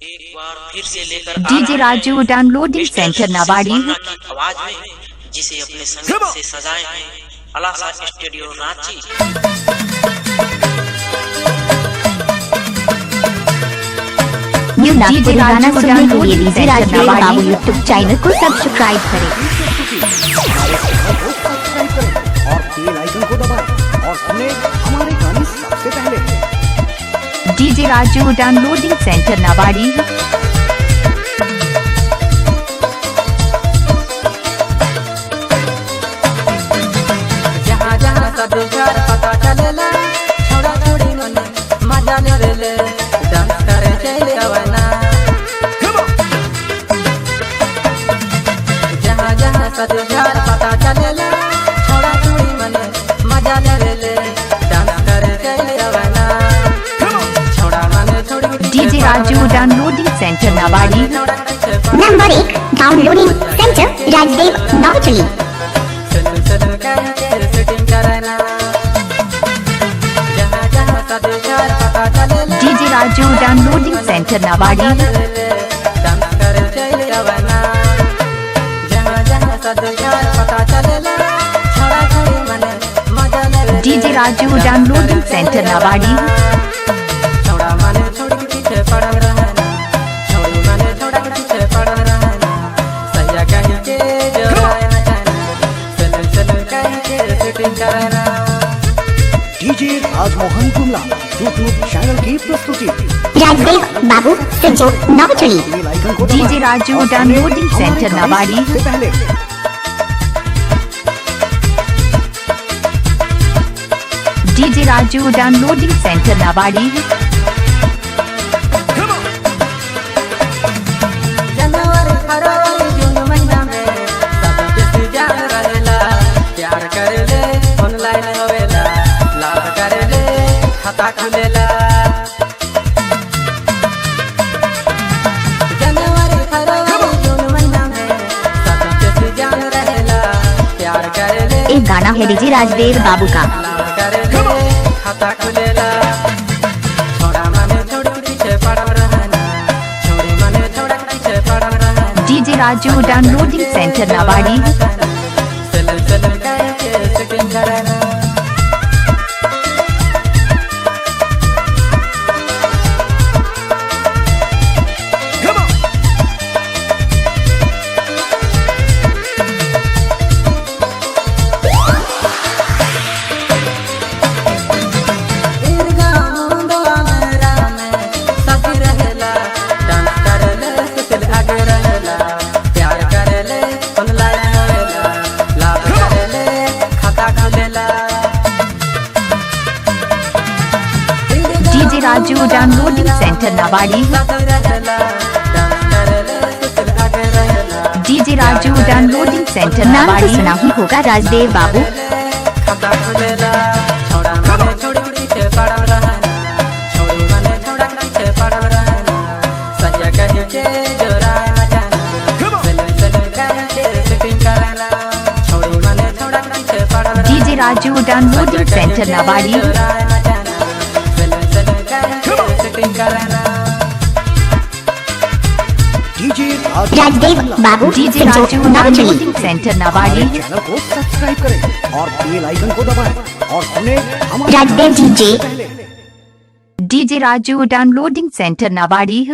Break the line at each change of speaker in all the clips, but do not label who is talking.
एक बार फिर से लेकर
DJ Raju downloading centre Nawadi
आवाज में, जिसे अपने संगीत से सजाए हैं अलासा स्टूडियो रांची।
न्यू नागपुर गाना सुनने के लिए डीजे राजू बाबू यूट्यूब चैनल को सब्सक्राइब करें
और बेल आइकन को दबाएं और सुनें हमारे गाने सबसे पहले।
DJ Raju downloading centre Nawadi.
जहाँ जहाँ सब घर पता चलेला, छोड़ा छोड़ी मन मजा लेले, डांस करे चले अवना। जहाँ जहाँ सब घर पता चलेला, छोड़ा छोड़ी मन मजा लेले, डांस करे चले अवना। छोड़ा मन छोड़ी
DJ Raju downloading centre Nawadi.
Number 1 downloading centre Rajdev Navchali.
चल चल करके सेटिंग करना। जहाँ जहाँ सब घर पता चलेला,
DJ Raju downloading centre Nawadi.
Dance करे चले अवना। जहाँ जहाँ सब घर पता चलेला, छोड़ा छोड़ी मन मजा लेले।
DJ Raju downloading centre Nawadi.
छोड़ा मन छोड़ के पीछे पड़ा रहना, छोड़ी मन छोड़ा के पीछे पड़ा रहना। सैया कह के जो राय न जाना, चल चल कह के सेटिंग करना।
DJ Rajmohan Gumla YouTube channel की प्रस्तुति।
राजदेव बाबू संजो नवचली।
बेल आइकन को
डीजे
दबाएं
राजू
और
डाउनलोडिंग
सुनें
सेंटर
हमारे गाने
नवाड़ी।
सबसे पहले।
DJ Raju downloading centre Nawadi.
जनवरी फरवरी जून महीना में सब किसी जान रहेला। प्यार करेले ऑनलाइन होवेला, लाभ करेले खाता खुलेला। जनवरी फरवरी जून महीना में सब किसी जान रहेला। प्यार करेले
एक गाना है डीजे राजदेव बाबू का।
लाभ करेले खाता खुलेला। छोड़ा माने छोड़ के पीछे पड़ल रहना, छोड़ी माने छोड़ के पीछे पड़ल रहना।
DJ Raju downloading centre Nawadi.
चल चल करके सेटिंग करना। दीर्घा मुंडवा मेरा में सब रहेला, डांस करेले सुतिल आगे रहेला। प्यार करेले ऑनलाइन होवेला, लाभ करेले खाता खुलेला।
DJ Raju downloading centre Nawadi.
सब रहेला, डांस करेले सुतिल आगे रहेला।
DJ Raju downloading centre Nawadi. सुना ही होगा राजदेव बाबू।
खाता खुलेला। छोड़ा माने छोड़ी पीछे पड़ल रहना, छोड़ी माने छोड़ा पीछे पड़ल रहना। सैया कह के जो राय न जाना, चल चल कह के सेटिंग करना। छोड़ी माने छोड़ा पीछे पड़ल रहना।
DJ Raju downloading centre Nawadi.
जो राय न जाना, चल चल कह के सेटिंग करना।
डीजे
राजदेव बाबू
डीजे
संजो
राजू
नवचली।
Downloading centre Nawadi.
हमारे चैनल को सब्सक्राइब करें और बेल आइकन को दबाएं और सुनें हमारे
राजदेव
गाने सबसे
डीजे।
पहले।
DJ Raju downloading centre Nawadi.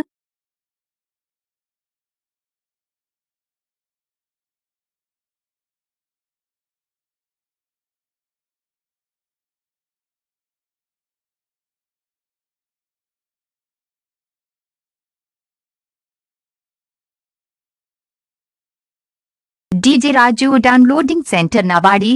DJ Raju downloading centre Nawadi.